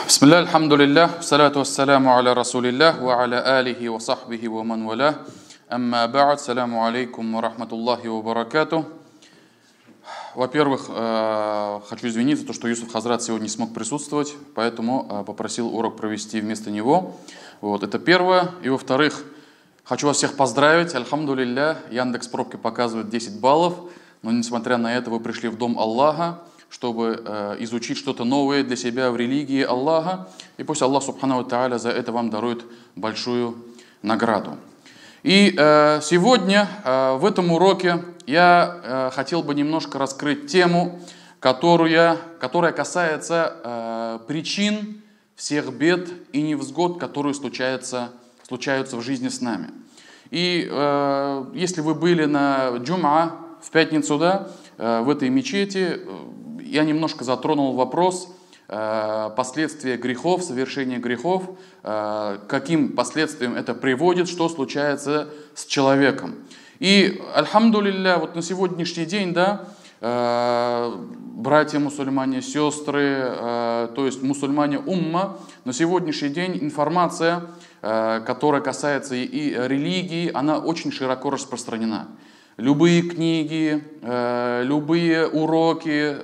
Бисмилля, альхамдулиллях, салату вассаляму аля расулиллях, ва аля алихи ва сахбихи ва ман валях. Амма ба'д, саляму алейкум ва рахматуллахи ва баракату. Во-первых, хочу извиниться, то, что Юсуф Хазрат сегодня не смог присутствовать, поэтому попросил урок провести вместо него. Вот, это первое. И во-вторых, хочу вас всех поздравить. Альхамдулилля, Яндекс пробки показывает 10 баллов, но несмотря на это вы пришли в дом Аллаха, чтобы изучить что-то новое для себя в религии Аллаха. И пусть Аллах Субхану ва Тааля за это вам дарует большую награду. И сегодня в этом уроке я хотел бы немножко раскрыть тему, которая касается причин всех бед и невзгод, которые случаются в жизни с нами. И если вы были на джум'а в пятницу, да, в этой мечети, я немножко затронул вопрос последствия грехов, совершения грехов, каким последствиям это приводит, что случается с человеком. И, альхамдулилля, вот на сегодняшний день, да, братья мусульмане, сестры, то есть мусульмане умма, на сегодняшний день информация, которая касается и религии, она очень широко распространена. Любые книги, любые уроки,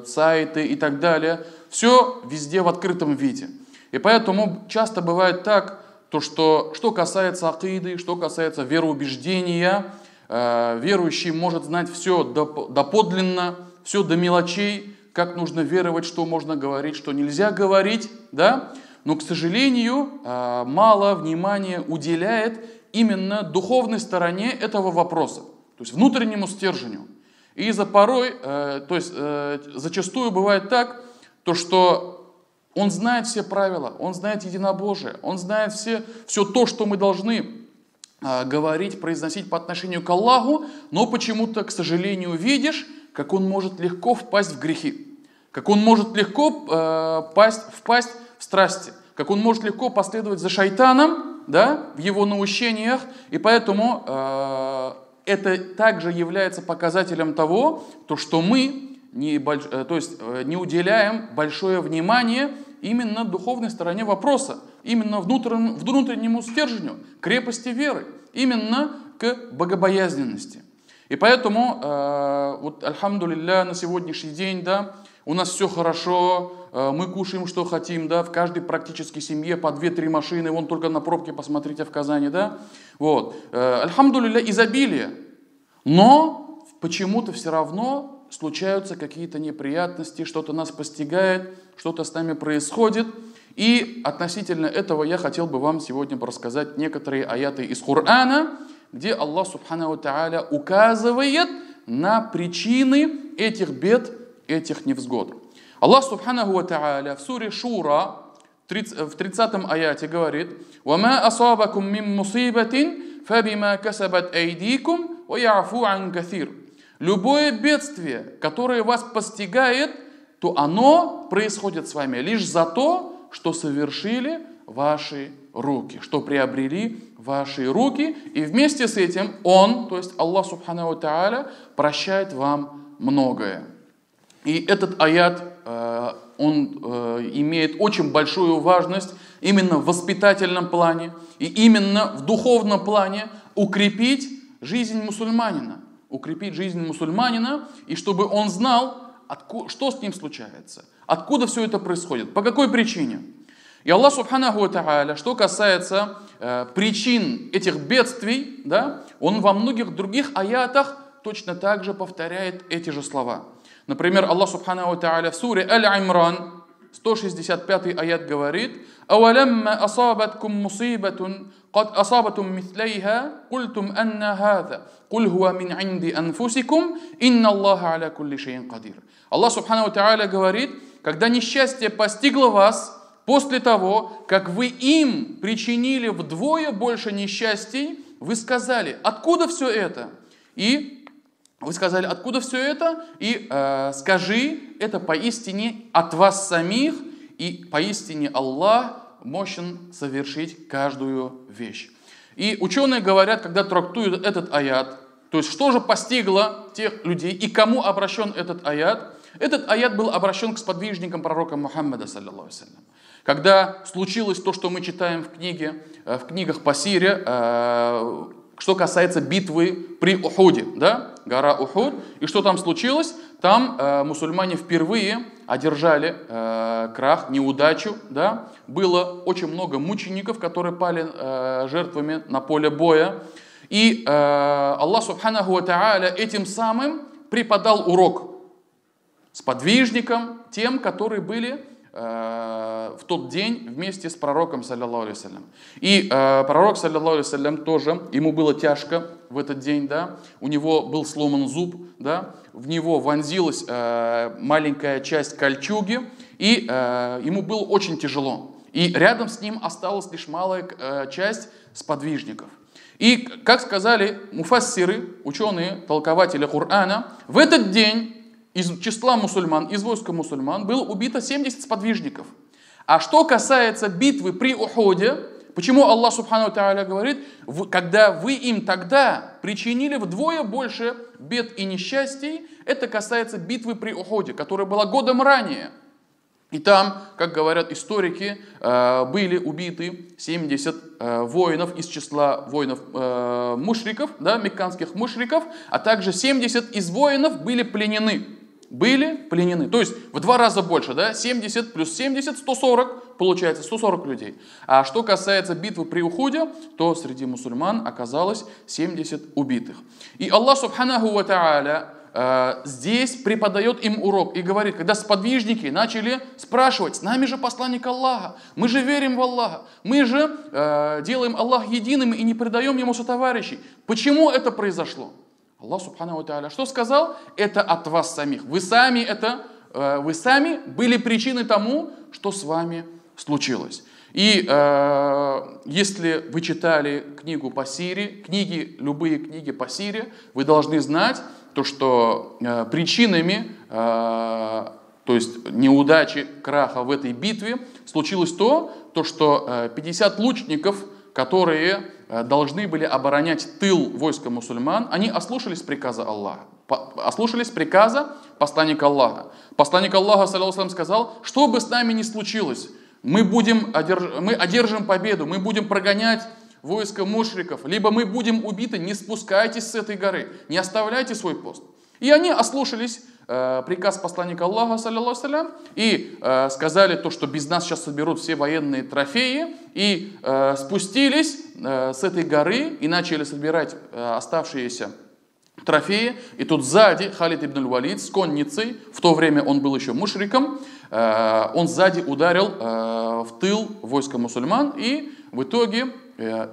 сайты и так далее, все везде в открытом виде. И поэтому часто бывает так, что касается акиды, что касается вероубеждения, верующий может знать все доподлинно, все до мелочей, как нужно веровать, что можно говорить, что нельзя говорить, да? Но, к сожалению, мало внимания уделяет именно духовной стороне этого вопроса, то есть внутреннему стержню. И зачастую бывает так, что он знает все правила, он знает единобожие, он знает все то, что мы должны говорить, произносить по отношению к Аллаху, но почему-то, к сожалению, видишь, как он может легко впасть в грехи, как он может легко впасть в страсти, как он может легко последовать за шайтаном, да, в его наущениях, и поэтому это также является показателем того, что мы не уделяем большое внимание именно духовной стороне вопроса, именно внутреннему стержню, крепости веры, именно к богобоязненности. И поэтому, альхамдулилля, на сегодняшний день, да, у нас все хорошо, мы кушаем, что хотим, да, в каждой практически семье по 2-3 машины, вон только на пробки посмотрите в Казани, да, вот, альхамдулилля, изобилие, но почему-то все равно случаются какие-то неприятности, что-то нас постигает, что-то с нами происходит, и относительно этого я хотел бы вам сегодня рассказать некоторые аяты из Корана, где Аллах Субхану ва Тааля указывает на причины этих бед, этих невзгод. Аллах Субхану ва Тааля в суре Шура в 30-м аяте говорит: «Вама асабакум мим мусибатин фабима касабат айдикум ва яфу ан кафир». Любое бедствие, которое вас постигает, то оно происходит с вами лишь за то, что совершили ваши руки, что приобрели ваши руки, и вместе с этим Он, то есть Аллах Субхану ва Тааля, прощает вам многое. И этот аят, он имеет очень большую важность именно в воспитательном плане и именно в духовном плане укрепить жизнь мусульманина, и чтобы он знал, что с ним случается, откуда все это происходит, по какой причине. И Аллах Субханаху ва Тааля, что касается причин этих бедствий, да, Он во многих других аятах точно так же повторяет эти же слова. Например, Аллах Субханаху ва Тааля в суре Аль-Имран, 165 аят говорит: «Авалямма асабаткум мусибатун, кад асабатум мислейха, культум анна хаза, куль хуа мин инди анфусикум, инна Аллаха аля кулли шейин кадир». Аллах Субханаху ва Тааля говорит: когда несчастье постигло вас, после того, как вы им причинили вдвое больше несчастий, вы сказали: откуда все это? Скажи, это поистине от вас самих, и поистине Аллах мощен совершить каждую вещь. И ученые говорят, когда трактуют этот аят, то есть что же постигло тех людей и кому обращен этот аят, Этот аят был обращен к сподвижникам пророка Мухаммада, саллиллаху алейхи вассалям. Когда случилось то, что мы читаем в книгах по сире, что касается битвы при Ухуде, да? Гора Ухуд. И что там случилось? Там мусульмане впервые одержали крах, неудачу. Да? Было очень много мучеников, которые пали жертвами на поле боя. И Аллах Субханаху ва Тааля этим самым преподал урок сподвижникам, тем, которые были в тот день вместе с пророком, саллиллаху алейхи вассалям. И пророк, саллиллаху алейхи вассалям, тоже, ему было тяжко в этот день, да, у него был сломан зуб, да, в него вонзилась маленькая часть кольчуги, и ему было очень тяжело. И рядом с ним осталась лишь малая часть сподвижников. И, как сказали муфассиры, ученые, толкователи Корана, в этот день из числа мусульман, из войска мусульман было убито 70 сподвижников. А что касается битвы при Ухуде, почему Аллах Субхану Тааля говорит, когда вы им тогда причинили вдвое больше бед и несчастий, это касается битвы при Ухуде, которая была годом ранее. И там, как говорят историки, были убиты 70 воинов из числа воинов мушриков, да, мекканских мушриков, а также 70 из воинов были пленены. То есть в 2 раза больше, да? 70 плюс 70, 140, получается 140 людей. А что касается битвы при Ухуде, то среди мусульман оказалось 70 убитых. И Аллах Субханаху ва Тааля здесь преподает им урок и говорит, когда сподвижники начали спрашивать, с нами же посланник Аллаха, мы же верим в Аллаха, мы же делаем Аллах единым и не предаем ему сотоварищей. Почему это произошло? Аллах Субхану ва Тааля что сказал? Это от вас самих. Вы сами были причиной тому, что с вами случилось. И если вы читали книгу по сире, любые книги по сире, вы должны знать, то, что причинами, то есть неудачи, краха в этой битве, случилось то, что 50 лучников, которые должны были оборонять тыл войска мусульман, они ослушались приказа Аллаха, ослушались приказа посланника Аллаха. Посланник Аллаха, саллаллаху алейхи ва саллям, сказал, что бы с нами ни случилось, мы одержим победу, мы будем прогонять войско мушриков, либо мы будем убиты, не спускайтесь с этой горы, не оставляйте свой пост. И они ослушались приказ посланника Аллаха, саллаллаху алейхи ва саллям, и сказали то, что без нас сейчас соберут все военные трофеи, и спустились с этой горы и начали собирать оставшиеся трофеи. И тут сзади Халид ибн аль-Валид с конницей, в то время он был еще мушриком, он сзади ударил в тыл войска мусульман, и в итоге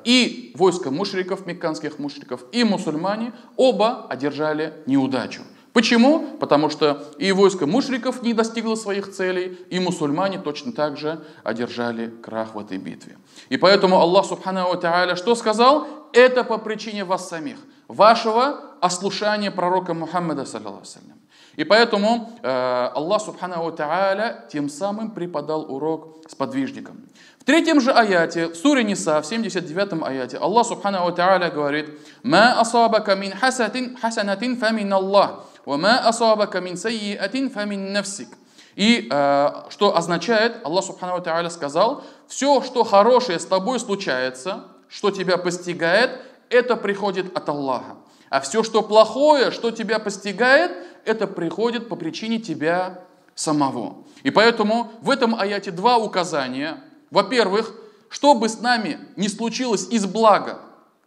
и войско мушриков, мекканских мушриков, и мусульмане оба одержали неудачу. Почему? Потому что и войско мушриков не достигло своих целей, и мусульмане точно так же одержали крах в этой битве. И поэтому Аллах Субхану ва Тааля что сказал? Это по причине вас самих, вашего ослушания пророка Мухаммада, саллаллаху алейхи ва саллям. И поэтому Аллах Субхану ва Тааля тем самым преподал урок сподвижникам. В 3 же аяте, в суре Ниса, в 79 аяте, Аллах Субхану ва Тааля говорит: «Ма асабака мин хасанатин фамин Аллах, ва ма асабака мин саййатин фамин нафсик». И что означает, Аллах Субхану ва Тааля сказал: все, что хорошее с тобой случается, что тебя постигает, это приходит от Аллаха. А все, что плохое, что тебя постигает, это приходит по причине тебя самого. И поэтому в этом аяте 2 указания. Во-первых, что бы с нами ни случилось из блага,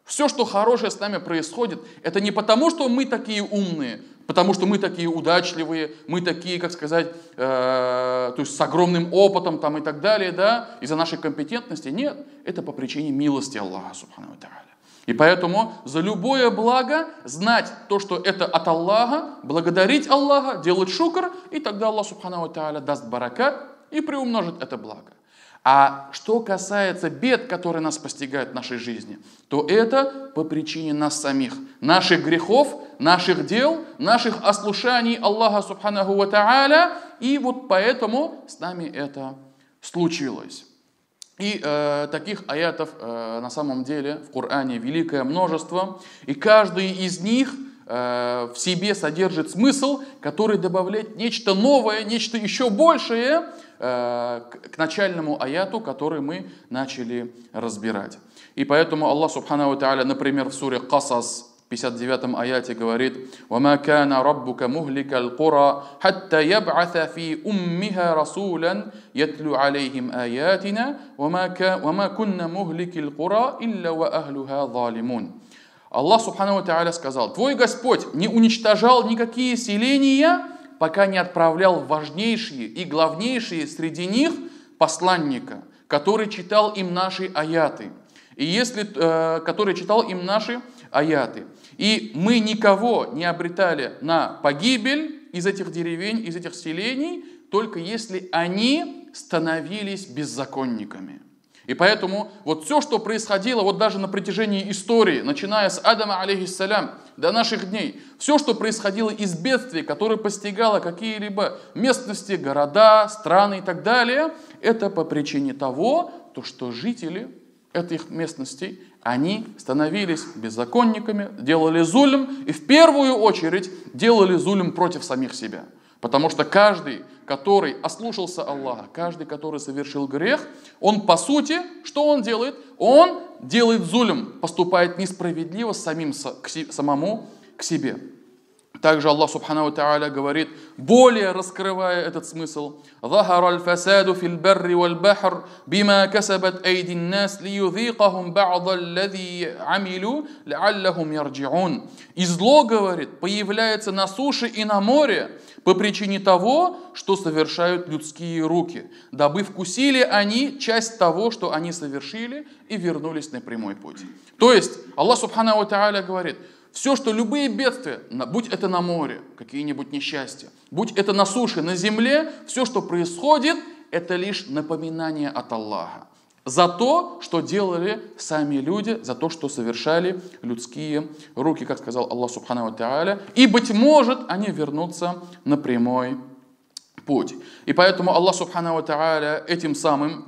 все, что хорошее с нами происходит, это не потому, что мы такие умные, потому что мы такие удачливые, мы такие, как сказать, то есть с огромным опытом там, и так далее, да, из-за нашей компетентности. Нет, это по причине милости Аллаха Субхану ва Тааля. И поэтому за любое благо знать то, что это от Аллаха, благодарить Аллаха, делать шукр, и тогда Аллах Субхану ва Тааля даст баракат и приумножит это благо. А что касается бед, которые нас постигают в нашей жизни, то это по причине нас самих, наших грехов, наших дел, наших ослушаний Аллаха Субханаху ва Тааля, и вот поэтому с нами это случилось. И таких аятов на самом деле в Коране великое множество, и каждый из них в себе содержит смысл, который добавляет нечто новое, нечто еще большее к начальному аяту, который мы начали разбирать. И поэтому Аллах Субханаху ва Тааля, например, в суре Касас, в 59 аяте говорит: «Вама кана раббука мухликал кура, хатта яб'атha фи уммиха расулян, ятлю алейхим аятина, вама кунна мухликил кура, илля ва ахлюха залимун». Аллах Субханаху ва Тааля сказал: «Твой Господь не уничтожал никакие селения, пока не отправлял важнейшие и главнейшие среди них посланника, который читал им наши аяты». Который читал им наши аяты. И мы никого не обретали на погибель из этих деревень, из этих селений, только если они становились беззаконниками. И поэтому вот все, что происходило вот даже на протяжении истории, начиная с Адама, алейхиссалям, до наших дней, все, что происходило из бедствий, которое постигало какие-либо местности, города, страны и так далее, это по причине того, что жители этих местностей, они становились беззаконниками, делали зулм, и в первую очередь делали зулм против самих себя. Потому что каждый, который ослушался Аллаха, каждый, который совершил грех, он по сути, что он делает? Он делает зулм, поступает несправедливо самому к себе. Также Аллах Субханаху ва Тааля говорит, более раскрывая этот смысл: «Захара аль-фасаду фил барри валь бахр, бима касабат айди н-нас, лиюзикахум ба'да аллази амилу, ла'аллахум ярджи'ун». И зло, говорит, появляется на суше и на море по причине того, что совершают людские руки, дабы вкусили они часть того, что они совершили, и вернулись на прямой путь. То есть Аллах Субханаху ва Тааля говорит: все, что любые бедствия, будь это на море, какие-нибудь несчастья, будь это на суше, на земле, все, что происходит, это лишь напоминание от Аллаха. За то, что делали сами люди, за то, что совершали людские руки, как сказал Аллах Субханаху ва Тааля, и, быть может, они вернутся на прямой путь. И поэтому Аллах Субханаху ва Тааля этим самым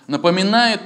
напоминает,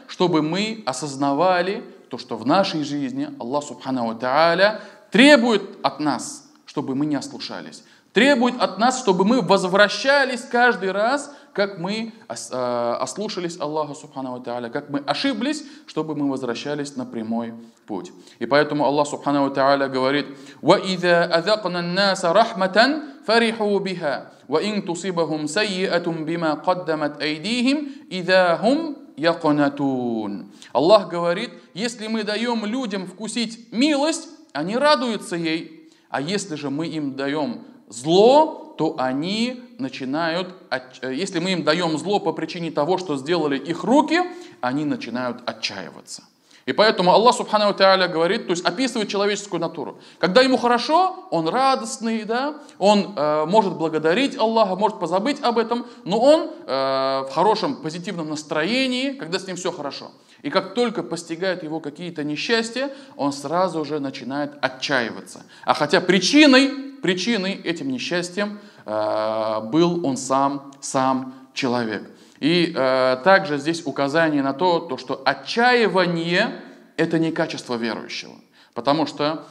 чтобы мы осознавали то, что в нашей жизни Аллах Субханаху ва Тааля требует от нас, чтобы мы не ослушались. Требует от нас, чтобы мы возвращались каждый раз, как мы ослушались Аллаха Субханаху ва Тааля, как мы ошиблись, чтобы мы возвращались на прямой путь. И поэтому Аллах Субханаху ва Тааля говорит: وَإِذَا أَذَقْنَا النَّاسَ رَحْمَةً فَرِحُوا بِهَا وَإِن تُصِبْهُمْ سَيِّئَةٌ بِمَا قَدَّمَتْ أَيْدِيهِمْ إِذَا هُمْ يَقْنَطُونَ. Аллах говорит: если мы даем людям вкусить милость, они радуются ей, а если же мы им даем зло, то они начинают, если мы им даем зло по причине того, что сделали их руки, они начинают отчаиваться. И поэтому Аллах Субханаху ва Тааля говорит, то есть описывает человеческую натуру. Когда ему хорошо, он радостный, да? Он может благодарить Аллаха, может позабыть об этом, но он в хорошем позитивном настроении, когда с ним все хорошо. И как только постигают его какие-то несчастья, он сразу же начинает отчаиваться. А хотя причиной этим несчастьем был он сам человек. И также здесь указание на то, что отчаивание – это не качество верующего. Потому что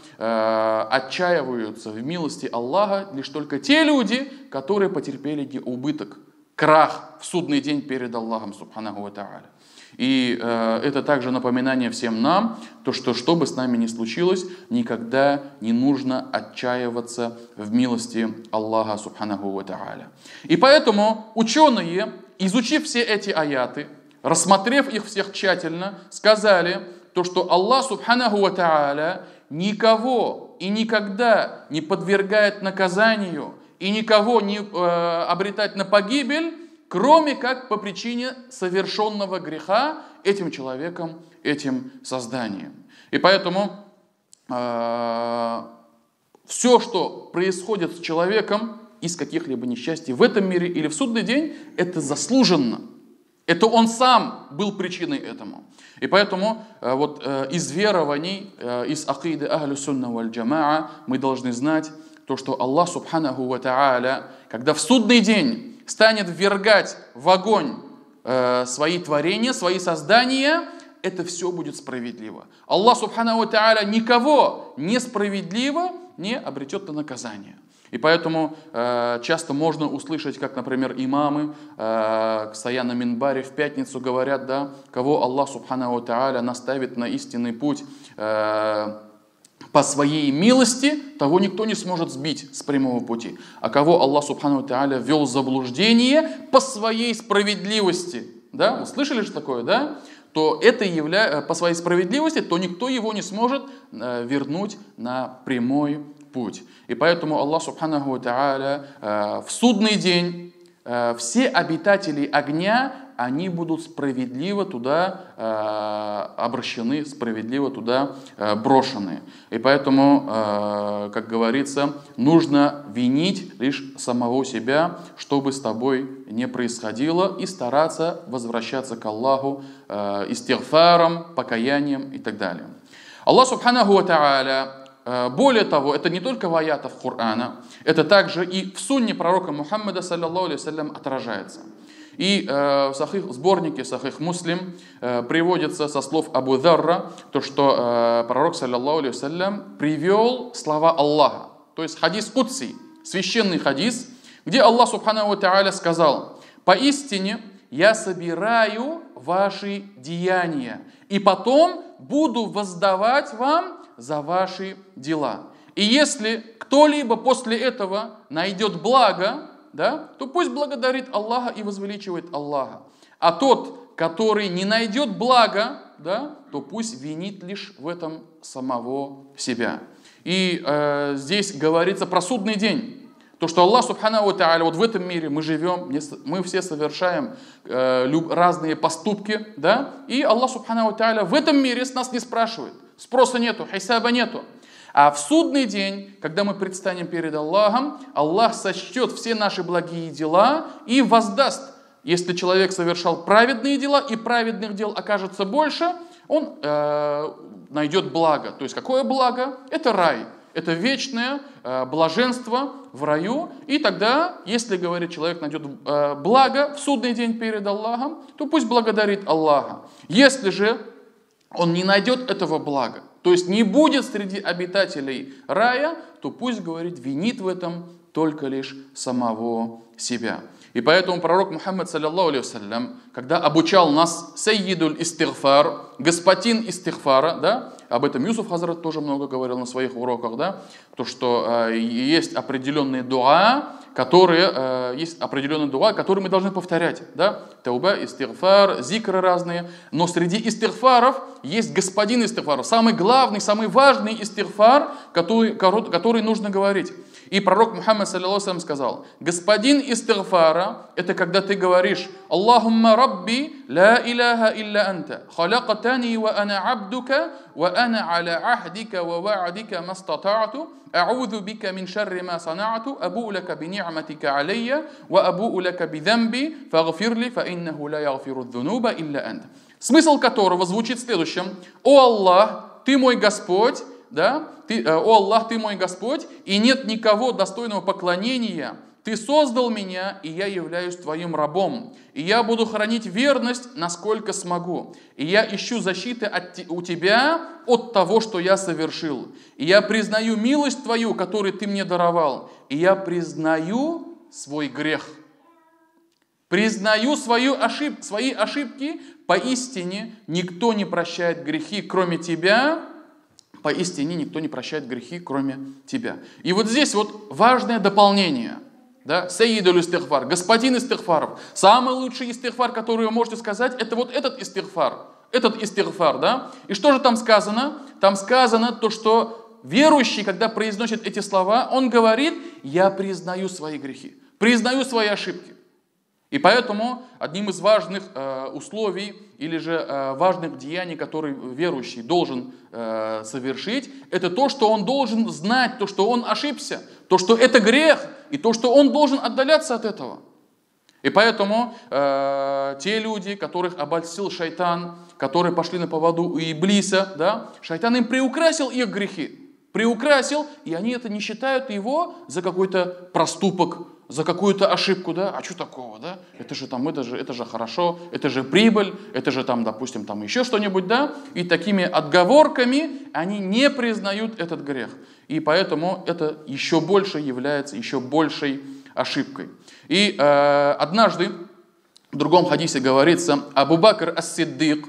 отчаиваются в милости Аллаха лишь только те люди, которые потерпели убыток, крах в судный день перед Аллахом Субханаху ва Тааля. И это также напоминание всем нам, что бы с нами ни случилось, никогда не нужно отчаиваться в милости Аллаха Субханаху ва Тааля. И поэтому ученые, изучив все эти аяты, рассмотрев их всех тщательно, сказали, что Аллах Субханаху ва Тааля никого и никогда не подвергает наказанию и никого не обретает на погибель, кроме как по причине совершенного греха этим человеком, этим созданием. И поэтому все, что происходит с человеком из каких-либо несчастий в этом мире или в судный день, это заслуженно. Это он сам был причиной этому. И поэтому из верований, из акиды ахлю сунна валь джамаа мы должны знать что Аллах Субханаху ва Тааля, когда в судный день станет ввергать в огонь свои творения, свои создания, это все будет справедливо. Аллах Субхану ва Тааля никого несправедливо не обретет на наказание. И поэтому часто можно услышать, как, например, имамы, стоя на минбаре в пятницу, говорят, да, кого Аллах Субхану ва Тааля наставит на истинный путь по своей милости, того никто не сможет сбить с прямого пути. А кого Аллах Субхану ва Тааля ввел в заблуждение по своей справедливости, да, вы слышали же такое, да? То это по своей справедливости, то никто его не сможет вернуть на прямой путь. И поэтому Аллах Субхану ва Тааля в судный день все обитатели огня, они будут справедливо туда обращены, справедливо туда брошены. И поэтому, как говорится, нужно винить лишь самого себя, чтобы с тобой не происходило, и стараться возвращаться к Аллаху истигфаром, покаянием и так далее. Аллах Субханаху ва Тааля, более того, это не только в аятах Корана, это также и в сунне пророка Мухаммада, саллаллаху алейхи вассалям, отражается. И в сборнике Сахих Муслим приводится со слов Абу Зарра, то, что пророк, саллаллаху алейхи вассалям, привел слова Аллаха, то есть хадис Кудси, священный хадис, где Аллах Субханаху ва Тааля сказал: «Поистине я собираю ваши деяния, и потом буду воздавать вам за ваши дела. И если кто-либо после этого найдет благо, да, то пусть благодарит Аллаха и возвеличивает Аллаха. А тот, который не найдет блага, да, то пусть винит лишь в этом самого себя». И здесь говорится про судный день. То, что Аллах Субхану ва Тааля, вот в этом мире мы живем, мы все совершаем разные поступки, да, и Аллах Субхану ва Тааля в этом мире с нас не спрашивает. Спроса нету, хисаба нету. А в судный день, когда мы предстанем перед Аллахом, Аллах сочтет все наши благие дела и воздаст. Если человек совершал праведные дела, и праведных дел окажется больше, он найдет благо. То есть какое благо? Это рай. Это вечное блаженство в раю. И тогда, если, говорит, человек найдет благо в судный день перед Аллахом, то пусть благодарит Аллаха. Если же он не найдет этого блага, то есть не будет среди обитателей рая, то пусть, говорит, винит в этом только лишь самого себя. И поэтому пророк Мухаммад, саллаллаху алейхи вассалям, когда обучал нас саййидуль истигфар, господин истигфара, да, об этом Юсуф Хазрат тоже много говорил на своих уроках, да, то, что есть определенные дуа, которые мы должны повторять, да, тауба, истигфар, зикры разные, но среди истигфаров есть господин истигфар, самый главный, самый важный истигфар, который нужно говорить. И пророк Мухаммад, саллаллаху алейхи вассалям, сказал: господин истигфара — это когда ты говоришь: Аллахумма рабби ла илляха илля анта, халактани ва ана абдука, ва ана аля ахдика ва ва'дика мастата'ту, а'удhu бика мин шарри ма сана'ту, абу лака би ни'матика алейя, ва абу лака би замби, фагфирли, фа иннаху ла ягфиру дзунуба илля анта. Смысл которого звучит следующим: «О Аллах, ты мой Господь, да? О Аллах, ты мой Господь, и нет никого достойного поклонения. Ты создал меня, и я являюсь твоим рабом. И я буду хранить верность, насколько смогу. И я ищу защиты у тебя от того, что я совершил. И я признаю милость твою, которую ты мне даровал. И я признаю свой грех. Признаю свои ошибки. Поистине никто не прощает грехи, кроме тебя». Поистине никто не прощает грехи, кроме тебя. И вот здесь вот важное дополнение. Да? Саййидуль истигфар, господин истигфаров. Самый лучший истигфар, который вы можете сказать, это вот этот истигфар. Этот истигфар, да? И что же там сказано? Там сказано то, что верующий, когда произносит эти слова, он говорит: я признаю свои грехи, признаю свои ошибки. И поэтому одним из важных условий или же важных деяний, которые верующий должен совершить, это то, что он должен знать, то, что он ошибся, то, что это грех, и то, что он должен отдаляться от этого. И поэтому те люди, которых обольстил шайтан, которые пошли на поводу у Иблиса, да, шайтан им приукрасил их грехи, приукрасил, и они это не считают его за какой-то проступок за какую-то ошибку, да, а что такого, да, это же хорошо, это же прибыль, это же там, допустим, там еще что-нибудь, да, и такими отговорками они не признают этот грех. И поэтому это еще больше является еще большей ошибкой. И однажды в другом хадисе говорится, Абу Бакр ас-Сиддик,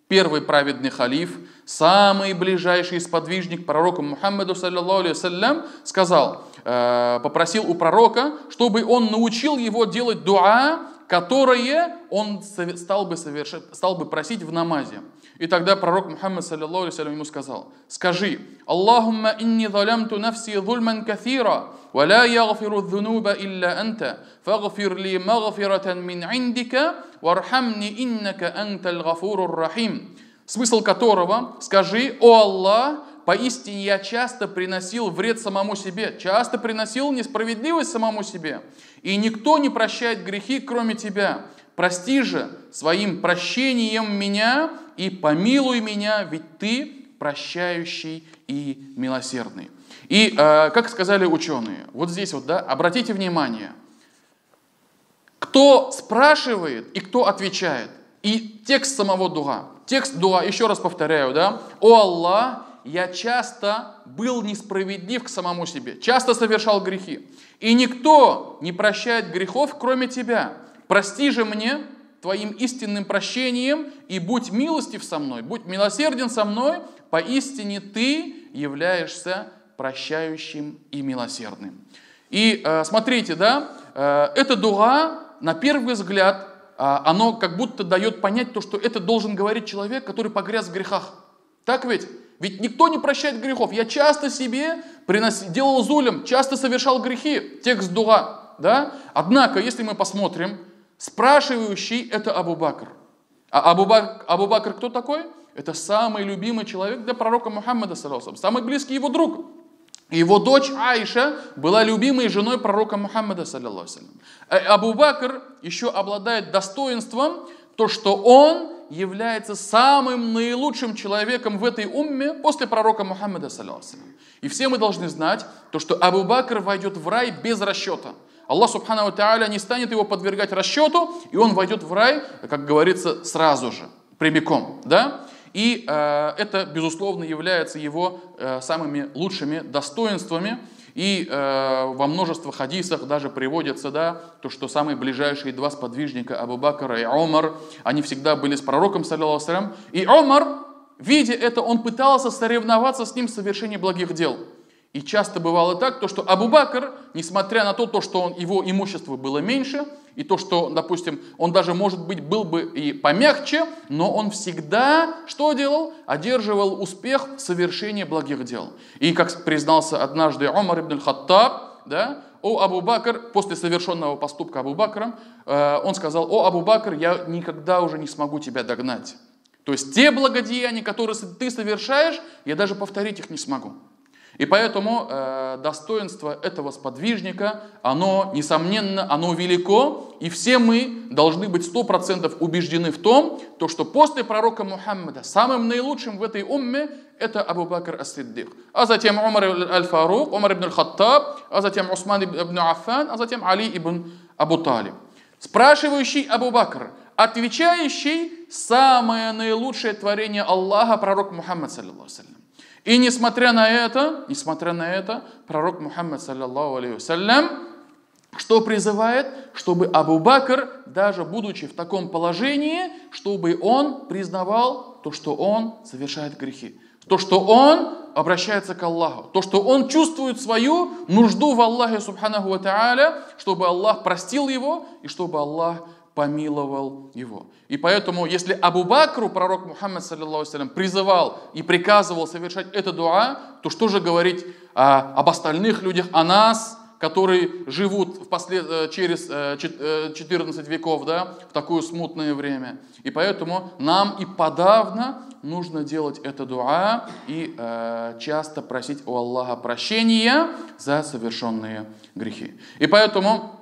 первый праведный халиф, самый ближайший сподвижник к пророку Мухаммаду, саллаллаху алейхи вассалям, сказал, попросил у пророка, чтобы он научил его делать дуа, которые он стал бы просить в намазе. И тогда пророк Мухаммад, саллаллаху алейхи вассалям, ему сказал, скажи, Аллахумма инни залямту нафси зульман каthира, ва ла ягфиру дзунуба илля анта, фагфир ли магфиратан мин индика, вархамни иннака анталь гафурур рахим. Смысл которого, скажи, о Аллах, поистине я часто приносил вред самому себе, часто приносил несправедливость самому себе, и никто не прощает грехи, кроме тебя. Прости же своим прощением меня и помилуй меня, ведь ты прощающий и милосердный. И, как сказали ученые, вот здесь вот, да, обратите внимание, кто спрашивает и кто отвечает. И текст самого дуа. Текст дуа, еще раз повторяю, да. О Аллах, я часто был несправедлив к самому себе, часто совершал грехи. И никто не прощает грехов, кроме тебя. Прости же мне твоим истинным прощением и будь милостив со мной, будь милосерден со мной, поистине ты являешься прощающим и милосердным. И смотрите, да, это дуа, на первый взгляд, оно как будто дает понять то, что это должен говорить человек, который погряз в грехах. Так ведь? Ведь никто не прощает грехов. Я часто себе делал зулем, часто совершал грехи. Текст дуа. Да? Однако, если мы посмотрим, спрашивающий это Абу Бакр. А Абу Бакр кто такой? Это самый любимый человек для пророка Мухаммада, самый близкий его друг. Его дочь Аиша была любимой женой пророка Мухаммада, саллаллаху алейхи вассалям. Абу Бакр еще обладает достоинством, то, что он является самым наилучшим человеком в этой умме после пророка Мухаммада, саллаллаху алейхи вассалям. И все мы должны знать, то, что Абу Бакр войдет в рай без расчета. Аллах субхану ва тааля не станет его подвергать расчету, и он войдет в рай, как говорится, сразу же, прямиком, да? И это, безусловно, является его самыми лучшими достоинствами. И во множестве хадисах даже приводится, да, то, что самые ближайшие два сподвижника, Абу Бакр и Умар, они всегда были с пророком, саллаллаху алейхи вассалям. И Умар, видя это, он пытался соревноваться с ним в совершении благих дел. И часто бывало так, то, что Абу Бакр, несмотря на то, что его имущество было меньше, и то, что, допустим, он даже, может быть, был бы и помягче, но он всегда что делал? Одерживал успех в совершении благих дел. И, как признался однажды Умар ибн аль-Хаттаб, да, о Абу Бакр, после совершенного поступка Абу Бакром, он сказал, о Абу Бакр, я никогда уже не смогу тебя догнать. То есть те благодеяния, которые ты совершаешь, я даже повторить их не смогу. И поэтому достоинство этого сподвижника, оно, несомненно, оно велико, и все мы должны быть 100% убеждены в том, то, что после пророка Мухаммада самым наилучшим в этой умме это Абу Бакр ас-Сиддик, а затем Умар аль-Фарук, Умар ибн аль-Хаттаб, а затем Усман ибн Аффан, а затем Али ибн Абу Талиб. Спрашивающий Абу Бакр, отвечающий самое наилучшее творение Аллаха, пророк Мухаммад, саллаллаху алейхи вассалям. И несмотря на это, пророк Мухаммад, саллаллаху алейхи вассалям, что призывает? Чтобы Абу Бакр, даже будучи в таком положении, чтобы он признавал то, что он совершает грехи. То, что он обращается к Аллаху. То, что он чувствует свою нужду в Аллахе, субханаху ва тааля, чтобы Аллах простил его и чтобы Аллах помиловал его. И поэтому, если Абу Бакру пророк Мухаммад, саллаллаху алейхи вассалям, призывал и приказывал совершать это дуа, то что же говорить об остальных людях, о нас, которые живут через 14 веков, да, в такое смутное время. И поэтому нам и подавно нужно делать это дуа и часто просить у Аллаха прощения за совершенные грехи. И поэтому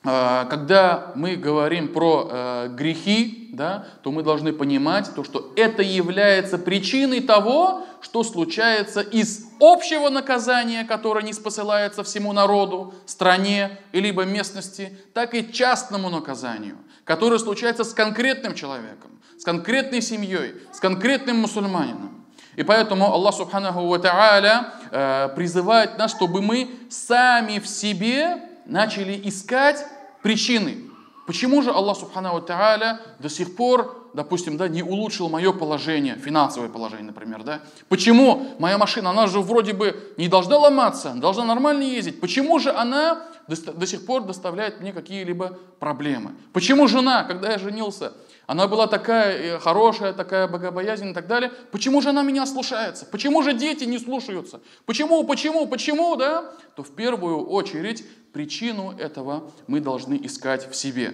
когда мы говорим про грехи, да, то мы должны понимать, то, что это является причиной того, что случается из общего наказания, которое не спосылается всему народу, стране, либо местности, так и частному наказанию, которое случается с конкретным человеком, с конкретной семьей, с конкретным мусульманином. И поэтому Аллах Субханаху ва Тааля призывает нас, чтобы мы сами в себе начали искать причины. Почему же Аллах Субханаху ва Тааля до сих пор, допустим, да, не улучшил мое положение, финансовое положение, например, да? Почему моя машина, она же вроде бы не должна ломаться, должна нормально ездить. Почему же она до сих пор доставляет мне какие-либо проблемы? Почему жена, когда я женился, она была такая хорошая, такая богобоязненная и так далее. Почему же она меня слушается? Почему же дети не слушаются? Почему, да? То в первую очередь причину этого мы должны искать в себе.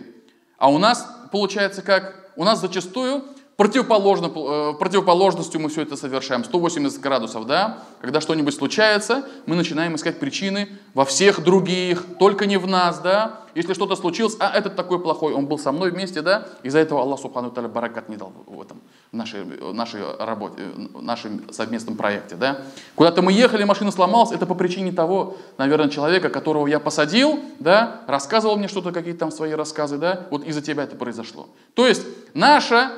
А у нас получается как? У нас зачастую противоположностью мы все это совершаем. 180 градусов, да? Когда что-нибудь случается, мы начинаем искать причины во всех других, только не в нас, да? Если что-то случилось, а этот такой плохой, он был со мной вместе, да? Из-за этого Аллах Субхану Тааля баракат не дал в этом, в нашей работе, в нашем совместном проекте, да? Куда-то мы ехали, машина сломалась, это по причине того, наверное, человека, которого я посадил, да? Рассказывал мне что-то, какие-то там свои рассказы, да? Вот из-за тебя это произошло. То есть наша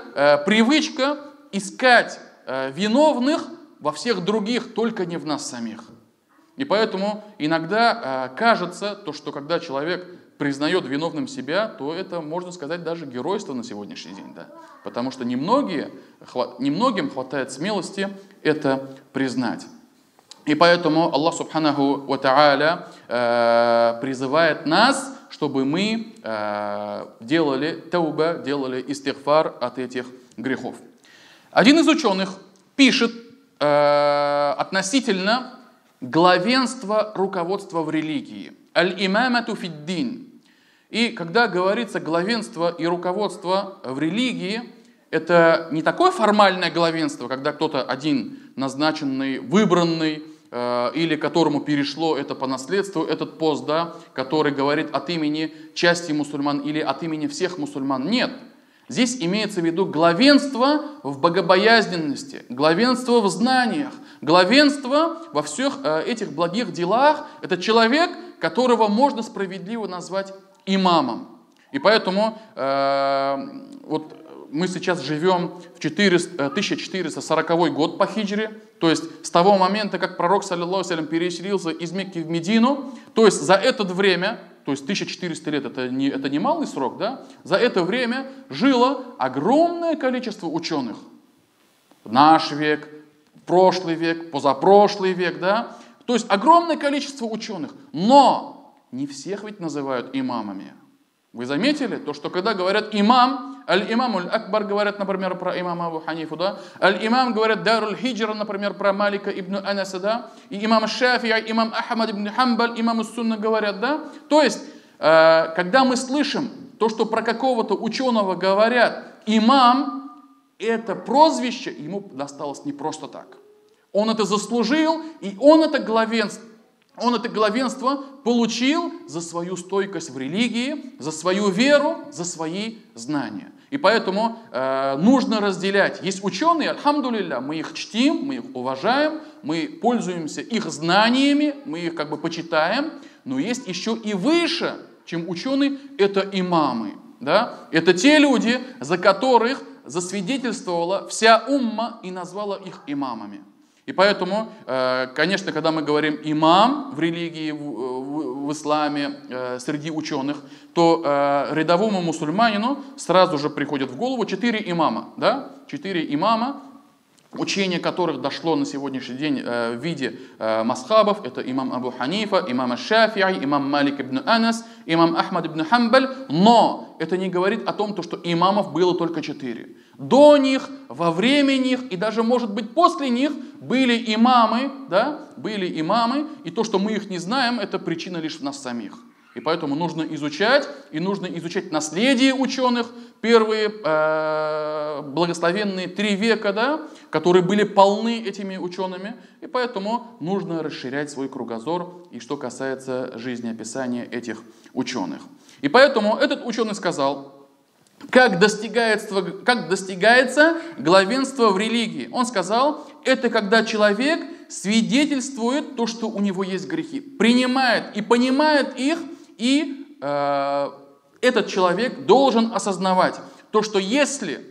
привычка искать виновных во всех других, только не в нас самих. И поэтому иногда кажется, то, что когда человек признает виновным себя, то это, можно сказать, даже геройство на сегодняшний день. Да? Потому что немногим хватает смелости это признать. И поэтому Аллах Субханаху ва Тааля призывает нас, чтобы мы делали тауба, делали истигфар от этих грехов. Один из ученых пишет относительно главенства руководства в религии. Аль-имамату фид-дин. И когда говорится главенство и руководство в религии, это не такое формальное главенство, когда кто-то один назначенный, выбранный, или которому перешло это по наследству, этот пост, да, который говорит от имени части мусульман или от имени всех мусульман. Нет. Здесь имеется в виду главенство в богобоязненности, главенство в знаниях, главенство во всех этих благих делах. Это человек, которого можно справедливо назвать имамом. И поэтому вот мы сейчас живем в 1440 год по хиджре, то есть с того момента, как пророк, саллиллаху алейхи, переселился из Мекки в Медину, то есть за это время, то есть 1400 лет, это не малый срок, да? За это время жило огромное количество ученых. Наш век, прошлый век, позапрошлый век, да? То есть огромное количество ученых, но не всех ведь называют имамами. Вы заметили, то, что когда говорят имам, аль-имам аль-акбар говорят, например, про имама Абу Ханифу, да? Аль-имам говорят даруль хиджра, например, про Малика ибн Анаса, да? И имам Шафии, имам Ахмад ибн Хамбаль, имам Сунна говорят, да? То есть, когда мы слышим то, что про какого-то ученого говорят имам, это прозвище ему досталось не просто так. Он это заслужил, и он это главенство получил за свою стойкость в религии, за свою веру, за свои знания. И поэтому нужно разделять. Есть ученые, альхамдулилля, мы их чтим, мы их уважаем, мы пользуемся их знаниями, мы их как бы почитаем, но есть еще и выше, чем ученые, это имамы. Да? Это те люди, за которых засвидетельствовала вся умма и назвала их имамами. И поэтому, конечно, когда мы говорим имам в религии, в исламе, среди ученых, то рядовому мусульманину сразу же приходит в голову 4 имама. Да? 4 имама, учение которых дошло на сегодняшний день в виде масхабов. Это имам Абу Ханифа, имам Шафии, имам Малик ибн Анас, имам Ахмад ибн Хамбаль. Но это не говорит о том, что имамов было только 4. До них, во время них и даже, может быть, после них были имамы, да? Были имамы, и то, что мы их не знаем, это причина лишь в нас самих. И поэтому нужно изучать наследие ученых, первые благословенные 3 века, да, которые были полны этими учеными. И поэтому нужно расширять свой кругозор, и что касается жизнеописания этих ученых. И поэтому этот ученый сказал, как достигается главенство в религии. Он сказал, это когда человек свидетельствует то, что у него есть грехи, принимает и понимает их, и этот человек должен осознавать то, что если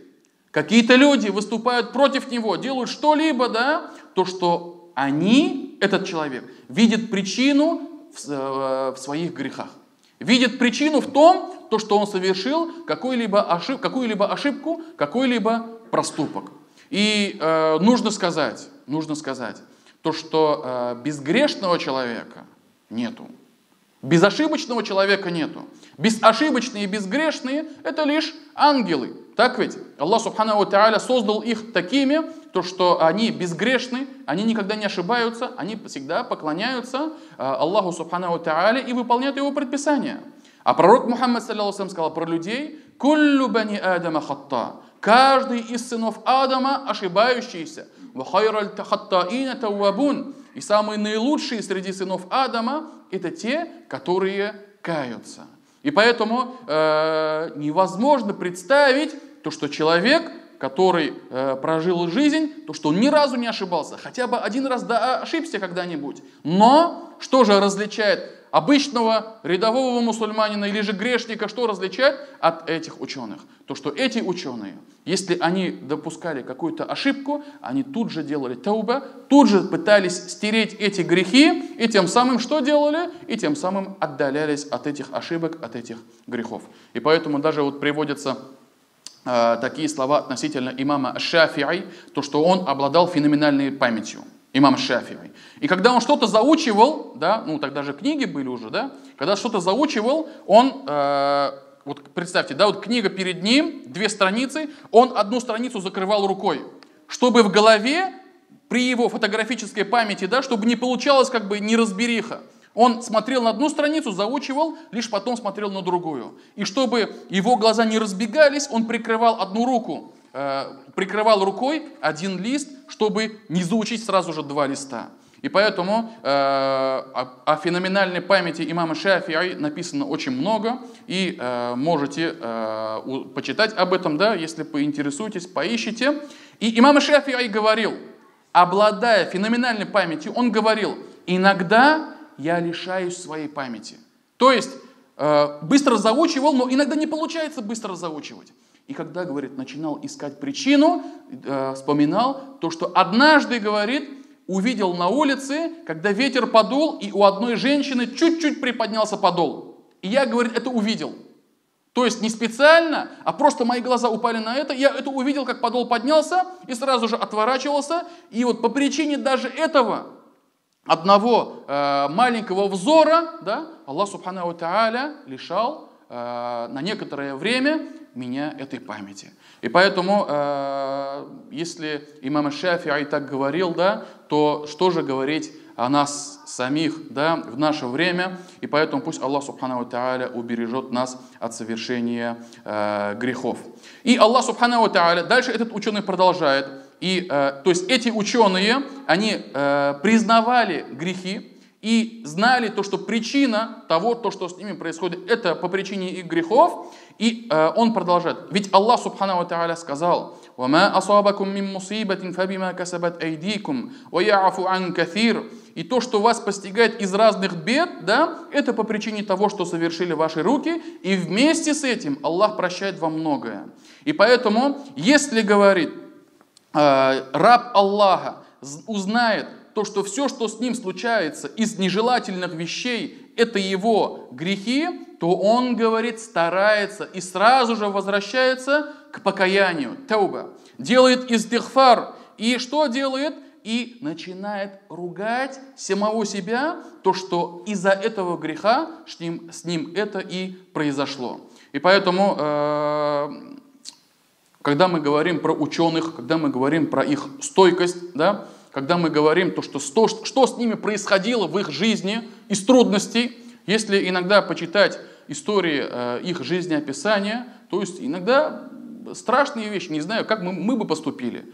какие-то люди выступают против него, делают что-либо, да, то, что они, этот человек, видит причину в своих грехах. Видит причину в том, то, что он совершил какую-либо ошибку, какой-либо проступок. И нужно сказать, то, что безгрешного человека нету. Безошибочного человека нету. Безошибочные и безгрешные – это лишь ангелы. Так ведь? Аллах Субхану ва Тааля создал их такими, то, что они безгрешны, они никогда не ошибаются, они всегда поклоняются Аллаху Субхану ва Тааля и выполняют его предписания. А пророк Мухаммад саллаллаху сказал про людей: «Куллю бани Адама хатта». Каждый из сынов Адама ошибающийся. «Ва хайраль хаттаина таввабун». И самые наилучшие среди сынов Адама – это те, которые каются. И поэтому невозможно представить то, что человек, который прожил жизнь, то, что он ни разу не ошибался, хотя бы один раз ошибся когда-нибудь. Но что же различает обычного рядового мусульманина или же грешника, что различает от этих ученых? То, что эти ученые, если они допускали какую-то ошибку, они тут же делали тауба, тут же пытались стереть эти грехи, и тем самым что делали? И тем самым отдалялись от этих ошибок, от этих грехов. И поэтому даже вот приводятся такие слова относительно имама Шафи'и, то, что он обладал феноменальной памятью. Имам Шафи'и. И когда он что-то заучивал, да, ну тогда же книги были уже, да, когда что-то заучивал, он, вот представьте, да, вот книга перед ним, 2 страницы, он одну страницу закрывал рукой, чтобы в голове, при его фотографической памяти, да, чтобы не получалось как бы неразбериха. Он смотрел на одну страницу, заучивал, лишь потом смотрел на другую. И чтобы его глаза не разбегались, он прикрывал одну руку, прикрывал рукой один лист, чтобы не заучить сразу же 2 листа. И поэтому о феноменальной памяти имама Шафи'и написано очень много, и можете почитать об этом, да, если поинтересуетесь, поищите. И имам Шафи'и говорил, обладая феноменальной памятью, он говорил: иногда я лишаюсь своей памяти. То есть быстро заучивал, но иногда не получается быстро заучивать. И когда, говорит, начинал искать причину, вспоминал то, что однажды, говорит, увидел на улице, когда ветер подул, и у одной женщины чуть-чуть приподнялся подол. И я, говорит, это увидел. То есть не специально, а просто мои глаза упали на это, я это увидел, как подол поднялся, и сразу же отворачивался. И вот по причине даже этого одного маленького взора, да, Аллах Субхану ва Тааля лишал на некоторое время меня этой памяти. И поэтому, если имам Шафи'и так говорил, да, то что же говорить о нас самих, да, в наше время? И поэтому пусть Аллах Субхану ва Тааля убережет нас от совершения грехов. И Аллах Субхану ва Тааля, дальше этот ученый продолжает. И, то есть эти ученые, они признавали грехи и знали то, что причина того, то, что с ними происходит, это по причине их грехов. И он продолжает. Ведь Аллах Субхану ва Тааля сказал: وَمَا أَصَابَكُم مِّن مُّصِيبَةٍ فَبِمَا كَسَبَتْ أَيْدِيكُمْ وَيَعْفُ عَن كَثِيرٍ. И то, что вас постигает из разных бед, да, это по причине того, что совершили ваши руки, и вместе с этим Аллах прощает вам многое. И поэтому, если, говорит, раб Аллаха узнает то, что все, что с ним случается из нежелательных вещей, это его грехи, то он, говорит, старается и сразу же возвращается к покаянию, тауба, делает истигфар. И что делает? И начинает ругать самого себя, то, что из-за этого греха с ним это и произошло. И поэтому, когда мы говорим про ученых, когда мы говорим про их стойкость, да, когда мы говорим то, что с ними происходило в их жизни из трудностей, если иногда почитать истории их жизнеописания, то есть иногда страшные вещи, не знаю, как мы бы поступили.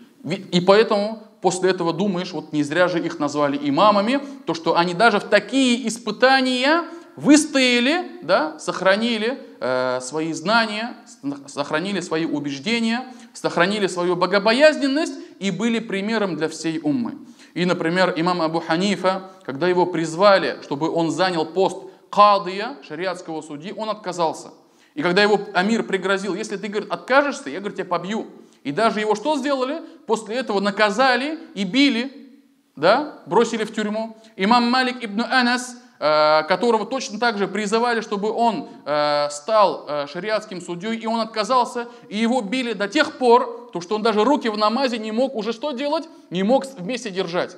И поэтому после этого думаешь, вот не зря же их назвали имамами, то, что они даже в такие испытания выстояли, да, сохранили свои знания, сохранили свои убеждения, сохранили свою богобоязненность и были примером для всей уммы. И, например, имам Абу Ханифа, когда его призвали, чтобы он занял пост кадия, шариатского судьи, он отказался. И когда его амир пригрозил: если ты, говорит, откажешься, я, говорит, тебя побью. И даже его что сделали? После этого наказали и били, да, бросили в тюрьму. Имам Малик ибн Анас, которого точно так же призывали, чтобы он стал шариатским судьей, и он отказался, и его били до тех пор, что он даже руки в намазе не мог уже что делать? Не мог вместе держать.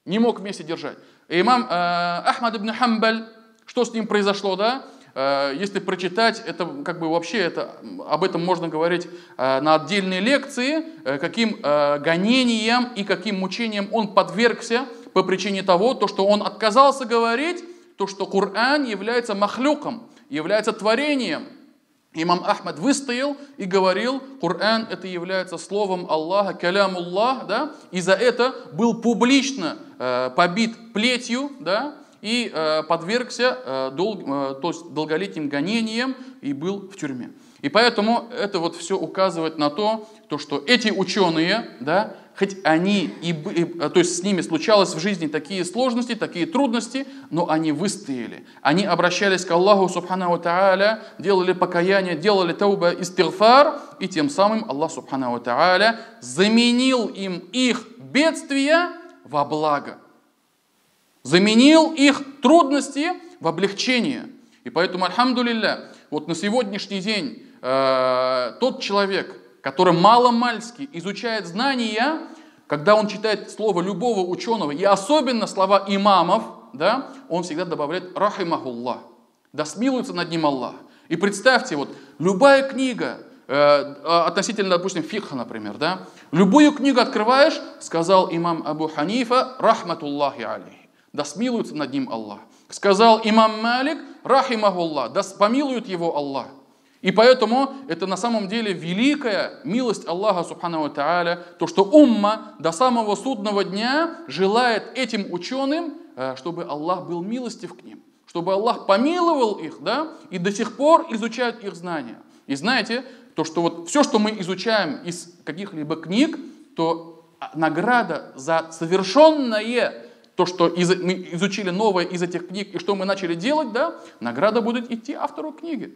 Не мог вместе держать. И имам Ахмад ибн Хамбаль, что с ним произошло, да? Если прочитать, это как бы вообще об этом можно говорить на отдельные лекции, каким гонениям и каким мучениям он подвергся по причине того, что он отказался говорить, то, что Коран является махлюком, является творением. Имам Ахмад выстоял и говорил: Коран это является словом Аллаха, калямуллах, да? И за это был публично побит плетью, да? И подвергся долголетним гонениям и был в тюрьме. И поэтому это вот все указывает на то, что эти ученые, да, хоть они то есть с ними случалось в жизни такие сложности, такие трудности, но они выстояли. Они обращались к Аллаху субханаху тааля, делали покаяние, делали тауба истигфар, и тем самым Аллах субханаху тааля заменил им их бедствия во благо. Заменил их трудности в облегчение. И поэтому, альхамдулилля, вот на сегодняшний день тот человек, который маломальски изучает знания, когда он читает слово любого ученого, и особенно слова имамов, да, он всегда добавляет «рахимахуллах», да смилуется над ним Аллах. И представьте, вот любая книга, относительно, допустим, фикха, например, да, любую книгу открываешь, сказал имам Абу Ханифа «рахматуллахи алейхи», да смилуется над ним Аллах. Сказал имам Малик «рахимахуллах», да помилует его Аллах. И поэтому это на самом деле великая милость Аллаха субханаху тааля, то, что умма до самого судного дня желает этим ученым, чтобы Аллах был милостив к ним, чтобы Аллах помиловал их, да, и до сих пор изучают их знания. И знаете, то, что вот все, что мы изучаем из каких-либо книг, то награда за совершенное, то, что мы изучили новое из этих книг и что мы начали делать, да, награда будет идти автору книги.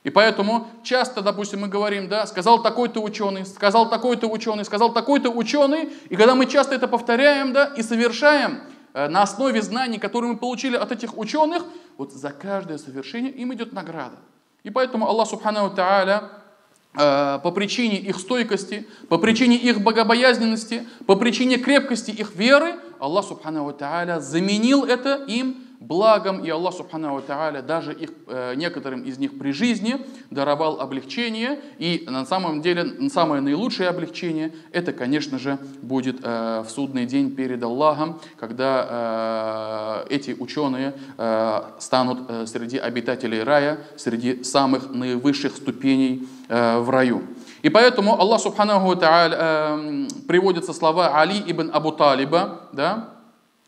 И поэтому часто, допустим, мы говорим, да, сказал такой-то ученый, сказал такой-то ученый, сказал такой-то ученый, и когда мы часто это повторяем, да, и совершаем на основе знаний, которые мы получили от этих ученых, вот за каждое совершение им идет награда. И поэтому Аллах субханаху тааля по причине их стойкости, по причине их богобоязненности, по причине крепкости их веры, Аллах субханаху тааля заменил это им благом, и Аллах субханаху тааля даже некоторым из них при жизни даровал облегчение, и на самом деле самое наилучшее облегчение это, конечно же, будет в судный день перед Аллахом, когда эти ученые станут среди обитателей рая, среди самых наивысших ступеней в раю. И поэтому Аллах субханаху тааля приводятся слова Али ибн Абу Талиба, да,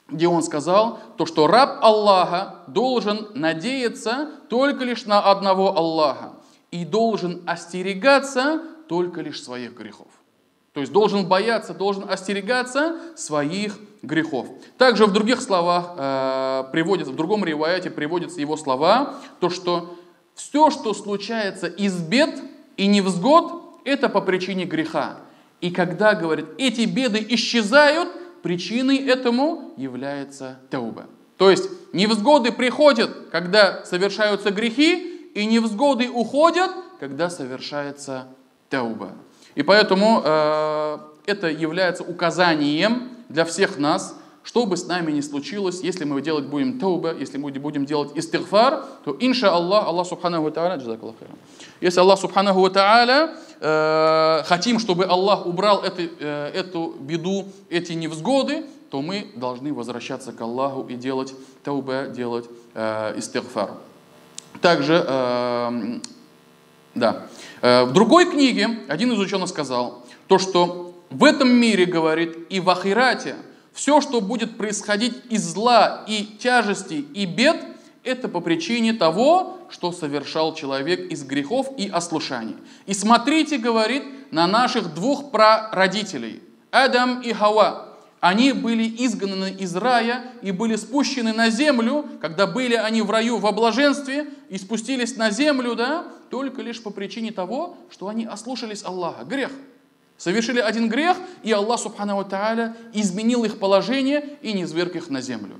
где он сказал, то, что раб Аллаха должен надеяться только лишь на одного Аллаха и должен остерегаться только лишь своих грехов. То есть должен бояться, должен остерегаться своих грехов. Также в других словах приводится, в другом риваяте приводятся его слова, то, что все, что случается из бед и невзгод, это по причине греха. И когда, говорит, эти беды исчезают, причиной этому является тауба. То есть невзгоды приходят, когда совершаются грехи, и невзгоды уходят, когда совершается тауба. И поэтому это является указанием для всех нас, что бы с нами ни случилось, если мы делать будем тауба, если мы будем делать истигфар, то инша Аллах, Аллах субханаху тааля, если Аллах субханаху тааля хотим, чтобы Аллах убрал эту беду, эти невзгоды, то мы должны возвращаться к Аллаху и делать тауба, делать истигфар. Также, в другой книге один из ученых сказал, то, что в этом мире, говорит, и в ахирате, все, что будет происходить из зла и тяжестей и бед, Это по причине того, что совершал человек из грехов и ослушаний. И смотрите, говорит, на наших двух прародителей, Адам и Хава. Они были изгнаны из рая и были спущены на землю, когда были они в раю во блаженстве, и спустились на землю, да, только лишь по причине того, что они ослушались Аллаха. Грех. Совершили один грех, и Аллах, субхану ва тааля, изменил их положение и низверг их на землю.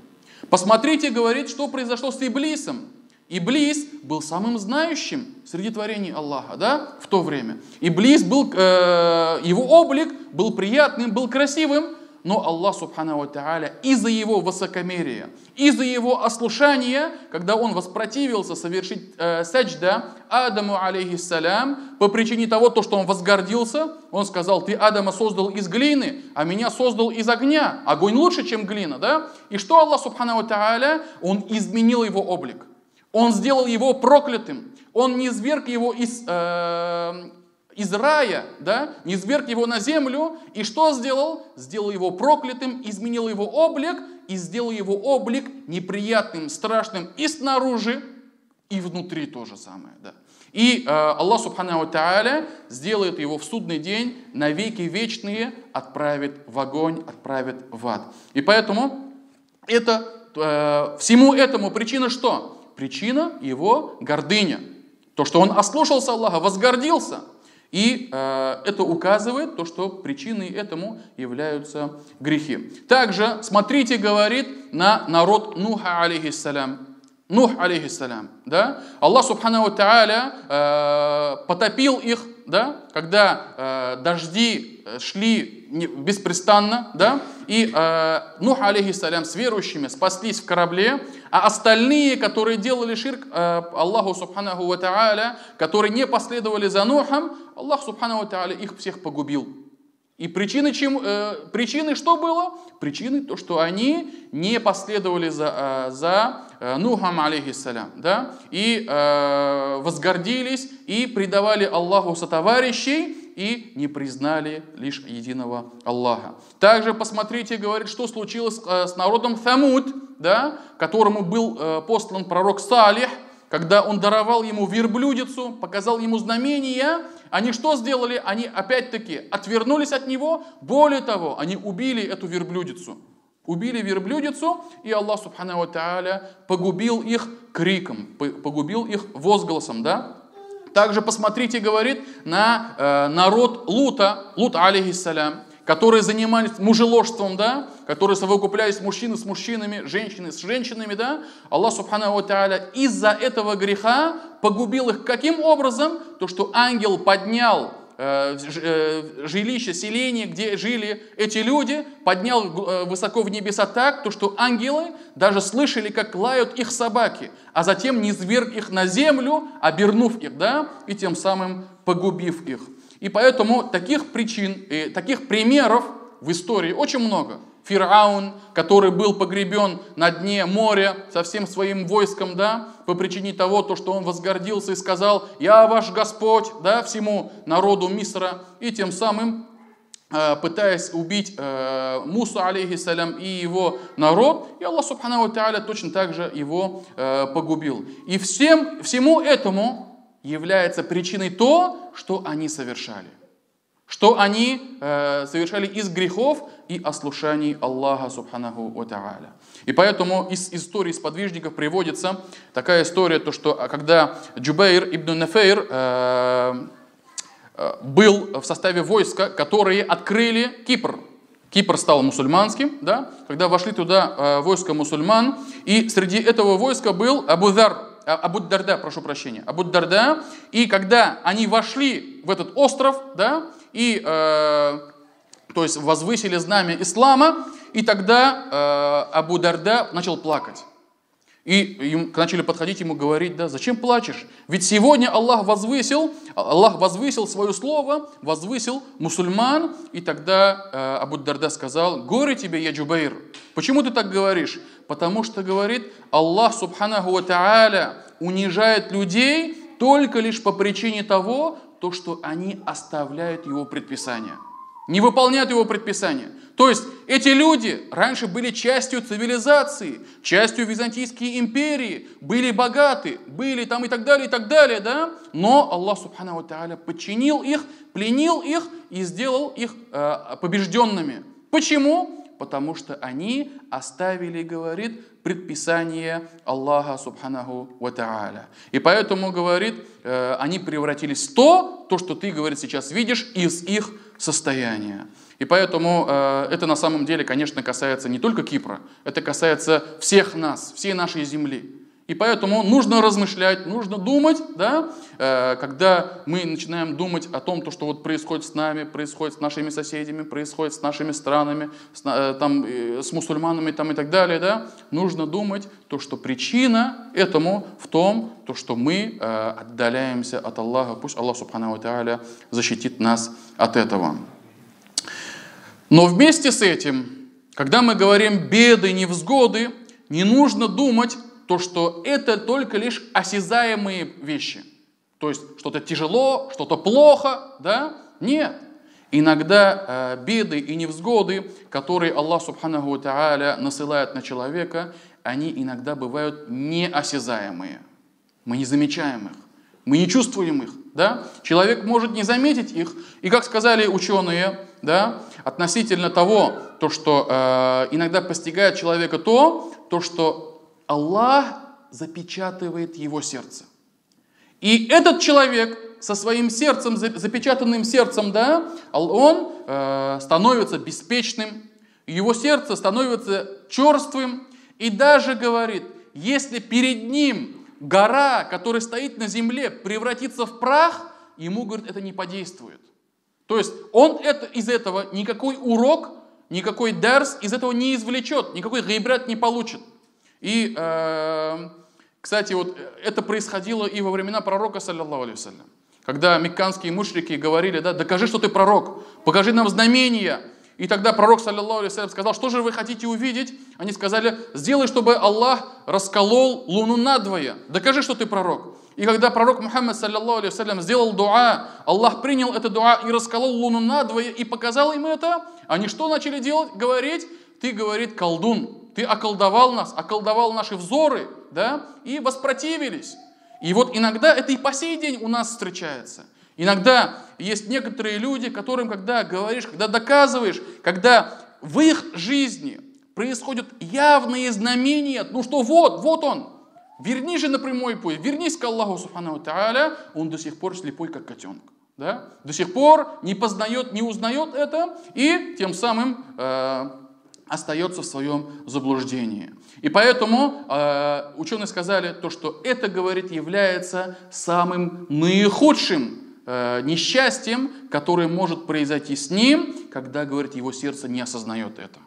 Посмотрите, говорит, что произошло с Иблисом. Иблис был самым знающим среди творений Аллаха, да, в то время. Иблис был, его облик был приятным, был красивым, но Аллах, субхану ва тааля, из-за его высокомерия, из-за его ослушания, когда он воспротивился совершить саджда Адаму, алейхиссалям, по причине того, что он возгордился, он сказал: ты Адама создал из глины, а меня создал из огня. Огонь лучше, чем глина, да? И что Аллах, субхану ва тааля, он изменил его облик. Он сделал его проклятым. Он низверг его из рая, да, низверг его на землю, и что сделал? Сделал его проклятым, изменил его облик, и сделал его облик неприятным, страшным и снаружи, и внутри то же самое. Да. И Аллах, субхану ва тааля, сделает его в судный день, навеки вечные отправит в огонь, отправит в ад. И поэтому всему этому причина что? Причина его гордыня. То, что он ослушался Аллаха, возгордился. И это указывает то, что причиной этому являются грехи. Также, смотрите, говорит, на народ Нуха, алейхиссалям. Нух, алейхиссалям, да? Аллах, субхану ва тааля, потопил их, да? Когда дожди шли беспрестанно, да? И Нух, алейхиссалям, с верующими спаслись в корабле, а остальные, которые делали ширк Аллаху, субхану ва тааля, которые не последовали за Нухом, Аллах, субхану ва тааля, их всех погубил. И причиной что было? Причиной то, что они не последовали за Нухом, алейхиссалям, да? И возгордились, и предавали Аллаху сотоварищей, и не признали лишь единого Аллаха. Также посмотрите, говорит, что случилось с народом Самуд, да? Которому был послан пророк Салих, когда он даровал ему верблюдицу, показал ему знамения. Они что сделали? Они опять-таки отвернулись от него. Более того, они убили эту верблюдицу. Убили верблюдицу, и Аллах, субхану ва тааля, погубил их криком, погубил их возгласом. Да? Также посмотрите, говорит, на народ Лута, Лут, алейхиссалям, которые занимались мужеложством, да, которые совокуплялись мужчины с мужчинами, женщины с женщинами, да, Аллах, субхану ва тааля, из-за этого греха погубил их каким образом? То, что ангел поднял жилище, селение, где жили эти люди, поднял высоко в небеса так, то, что ангелы даже слышали, как лают их собаки, а затем низверг их на землю, обернув их, да, и тем самым погубив их. И поэтому таких причин, таких примеров в истории очень много. Фираун, который был погребен на дне моря со всем своим войском, да, по причине того, что он возгордился и сказал: «Я ваш Господь», да, всему народу Мисра, и тем самым, пытаясь убить Мусу, алейхиссалям, и его народ, и Аллах, субхану ва тааля, точно так же его погубил. И всему этому является причиной то, что они совершали. Что они совершали из грехов и ослушаний Аллаха, субханаху ва тааля. И поэтому из истории сподвижников приводится такая история, то, что когда Джубайр ибн Нафейр был в составе войска, которые открыли Кипр. Кипр стал мусульманским, да, когда вошли туда войска мусульман, и среди этого войска был Абу Дарда, и когда они вошли в этот остров, да, и, то есть, возвысили знамя ислама, и тогда Абу Дарда начал плакать. И начали подходить ему говорить: да, зачем плачешь? Ведь сегодня Аллах возвысил свое слово, возвысил мусульман. И тогда Абу Дарда сказал: горе тебе, я Джубайр. Почему ты так говоришь? Потому что, говорит, Аллах, субханаху ва тааля, унижает людей только лишь по причине того, что они оставляют его предписания. не выполняют его предписания. То есть эти люди раньше были частью цивилизации, частью Византийской империи, были богаты, были там и так далее, да? Но Аллах Субханаху ва Тааля подчинил их, пленил их и сделал их побежденными. Почему? Потому что они оставили, говорит, предписание Аллаха Субханаху ва Тааля. И поэтому, говорит, они превратились в то, что ты, говорит, сейчас видишь из их состояния. И поэтому это на самом деле, конечно, касается не только Кипра, это касается всех нас, всей нашей земли. И поэтому нужно размышлять, нужно думать, да, когда мы начинаем думать о том, что вот происходит с нами, происходит с нашими соседями, происходит с нашими странами, с мусульманами там, и так далее, да, нужно думать, что причина этому в том, что мы отдаляемся от Аллаха. Пусть Аллах Субханаху ва Тааля защитит нас от этого. Но вместе с этим, когда мы говорим беды, невзгоды, не нужно думать, что это только лишь осязаемые вещи. То есть что-то тяжело, что-то плохо, да? Нет. Иногда беды и невзгоды, которые Аллах Субханаху ва Тааля насылает на человека, они иногда бывают неосязаемые. Мы не замечаем их, мы не чувствуем их. Да? Человек может не заметить их. И как сказали ученые, да, относительно того, что иногда постигает человека то, что Аллах запечатывает его сердце. И этот человек со своим сердцем, запечатанным сердцем, да, он становится беспечным, его сердце становится черствым. И даже говорит, если перед ним гора, которая стоит на земле, превратится в прах, ему, говорит, это не подействует. То есть он из этого никакой урок, никакой дарс из этого не извлечет, никакой гайбрат не получит. И, кстати, вот это происходило и во времена пророка, саллаллаху алейхи вассалям. Когда мекканские мушрики говорили, да, докажи, что ты пророк, покажи нам знамения. И тогда пророк, саллаллаху алейхи вассалям, сказал, что же вы хотите увидеть? Они сказали, сделай, чтобы Аллах расколол луну надвое. Докажи, что ты пророк. И когда пророк Мухаммад, саллаллаху алейхи вассалям, сделал дуа, Аллах принял это дуа и расколол луну надвое и показал им это, они что начали делать? Говорить, ты, говорит, колдун, ты околдовал нас, околдовал наши взоры, да, и воспротивились. И вот иногда это и по сей день у нас встречается. Иногда есть некоторые люди, которым, когда говоришь, когда доказываешь, когда в их жизни происходят явные знамения, что вот он, верни же на прямой путь, вернись к Аллаху Субханаху ва Тааля, он до сих пор слепой, как котенок. Да? До сих пор не познает, не узнает это, и тем самым остается в своем заблуждении. И поэтому ученые сказали, что это, говорит, является самым наихудшим несчастьем, которое может произойти с ним, когда, говорит, его сердце не осознает это.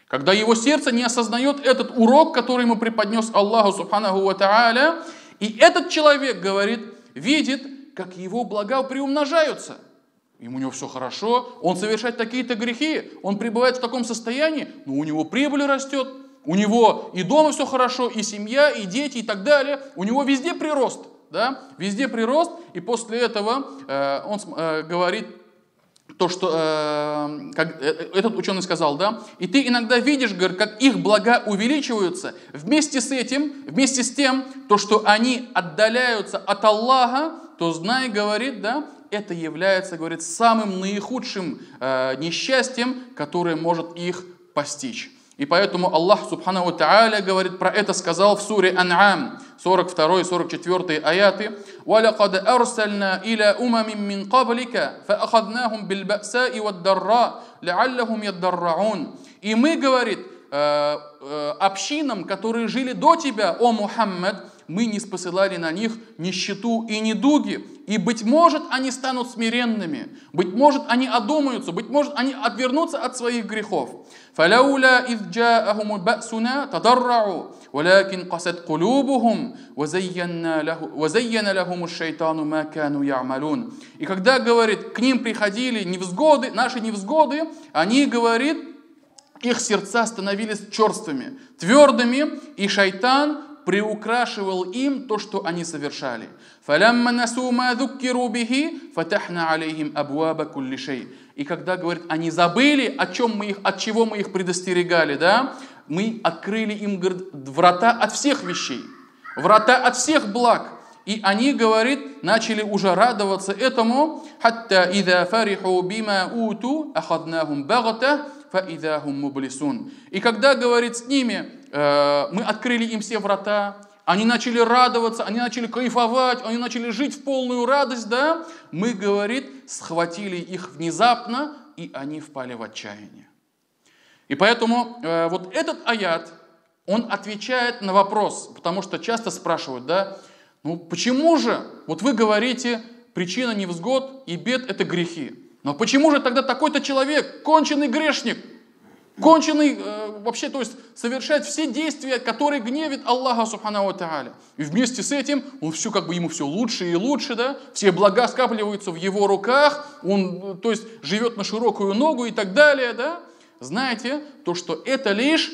Когда его сердце не осознает этот урок, который ему преподнес Аллаху Субханаху ва Тааля, и этот человек, говорит, видит, как его блага приумножаются. Ему у него все хорошо, он совершает такие-то грехи, он пребывает в таком состоянии, но у него прибыль растет, у него и дома все хорошо, и семья, и дети, и так далее, у него везде прирост. Да? Везде прирост, и после этого он говорит как этот ученый сказал, да, и ты иногда видишь, говорит, как их блага увеличиваются, вместе с тем, что они отдаляются от Аллаха, то знай, говорит, да, это является, говорит, самым наихудшим несчастьем, которое может их постичь. И поэтому Аллах Субханаху ва Тааля, говорит, про это сказал в суре Ан'ам, 42-44 аяты. وَلَقَدْ أَرْسَلْنَا إِلَى أُمَمٍ مِّن قَبْلِكَ فَأَخَذْنَاهُمْ بِالْبَأْسَاءِ وَالضَّرَّاءِ لَعَلَّهُمْ يَضَّرَّعُونَ. И мы, говорит, общинам, которые жили до тебя, о Мухаммад, мы не спосылали на них нищету и недуги, и, быть может, они станут смиренными, быть может, они одумаются, быть может, они отвернутся от своих грехов. فَلَوْلَا إِذْ جَاءَهُمُ بَأْسُنَا تَضَرَّعُوا وَلَكِنْ قَسَتْ قُلُوبُهُمْ وَزَيَّنَ لَهُمُ الشَّيْطَانُ مَا كَانُوا يَعْمَلُونَ. И когда, говорит, к ним приходили невзгоды, наши невзгоды, они, говорит, их сердца становились черствыми, твердыми, и шайтан приукрашивал им то, что они совершали. فَلَمَّا نَسُوا مَا ذُكِّرُوا بِهِ فَتَحْنَا عَلَيْهِمْ أَبْوَابَ كُلِّ شَيْءٍ. И когда, говорит, они забыли, от чего мы их предостерегали, да, мы открыли им, говорит, врата от всех вещей, врата от всех благ. И они, говорит, начали уже радоваться этому. «Хатта идha фариху бима уту ахаднахум багата фаидha хум мублисун». И когда, говорит, с ними мы открыли им все врата, они начали радоваться, они начали кайфовать, они начали жить в полную радость, да, мы, говорит, схватили их внезапно, и они впали в отчаяние. И поэтому вот этот аят, он отвечает на вопрос, потому что часто спрашивают, да, ну почему же, вот вы говорите, причина невзгод и бед – это грехи. Но почему же тогда такой-то человек, конченый грешник, конченый вообще, то есть совершает все действия, которые гневят Аллаха Субханаху ва Тааля. И вместе с этим он все, как бы ему все лучше и лучше, да, все блага скапливаются в его руках, он, то есть живет на широкую ногу и так далее, да. Знаете, то, что это лишь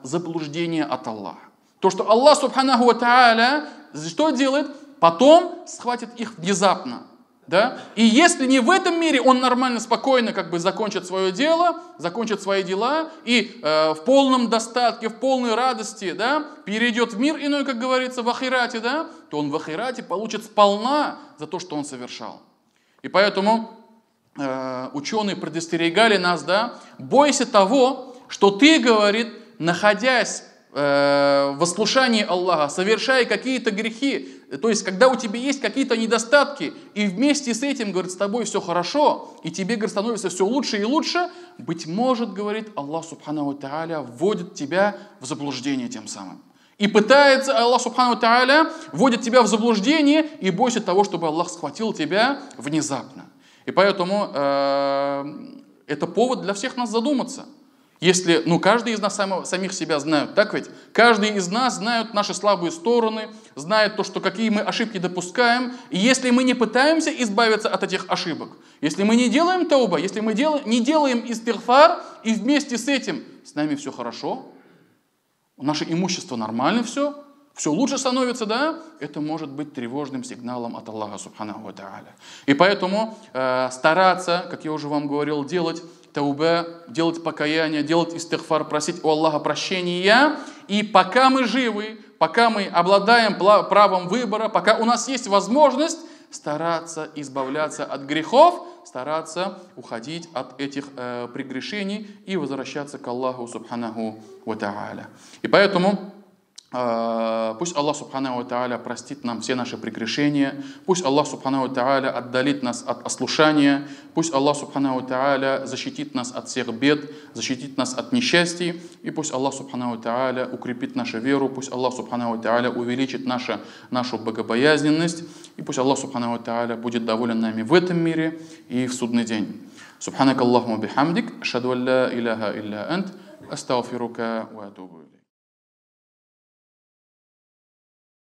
заблуждение от Аллаха. То, что Аллах Субханаху ва Тааля что делает? Потом схватит их внезапно. Да? И если не в этом мире, он нормально, спокойно как бы закончит свое дело, закончит свои дела и в полном достатке, в полной радости, да, перейдет в мир иной, как говорится, в ахирате, да, то он в ахирате получит сполна за то, что он совершал. И поэтому ученые предостерегали нас, да, бойся того, что ты, говорит, находясь в ослушании Аллаха, совершая какие-то грехи, то есть, когда у тебя есть какие-то недостатки, и вместе с этим, говорит, с тобой все хорошо, и тебе, говорит, становится все лучше и лучше, быть может, говорит, Аллах Субханаху ва Тааля вводит тебя в заблуждение тем самым. И пытается Аллах Субханаху ва Тааля вводит тебя в заблуждение, и бойся того, чтобы Аллах схватил тебя внезапно. И поэтому это повод для всех нас задуматься. Если, каждый из нас самих себя знает, так ведь? Каждый из нас знает наши слабые стороны, знает то, что какие мы ошибки допускаем. И если мы не пытаемся избавиться от этих ошибок, если мы не делаем тауба, если мы не делаем истигфар, и вместе с этим с нами все хорошо, наше имущество нормально все лучше становится, да, это может быть тревожным сигналом от Аллаха Субханаху ва Тааля. И поэтому стараться, как я уже вам говорил, делать таубе, делать покаяние, делать истигфар, просить у Аллаха прощения. И пока мы живы, пока мы обладаем правом выбора, пока у нас есть возможность, стараться избавляться от грехов, стараться уходить от этих прегрешений и возвращаться к Аллаху Субханаху ва Тааля. И поэтому пусть Аллах Субханаху ва Тааля простит нам все наши прегрешения, пусть Аллах Субханаху ва Тааля отдалит нас от ослушания, пусть Аллах Субханаху ва Тааля защитит нас от всех бед, защитит нас от несчастий, и пусть Аллах Субханаху ва Тааля укрепит нашу веру, пусть Аллах Субханаху ва Тааля увеличит нашу богобоязненность, и пусть Аллах Субханаху ва Тааля будет доволен нами в этом мире и в судный день. Субханак Аллахума бихамдик, ашхаду ан ла иляха илля ант, астагфирука ва атубу илейк.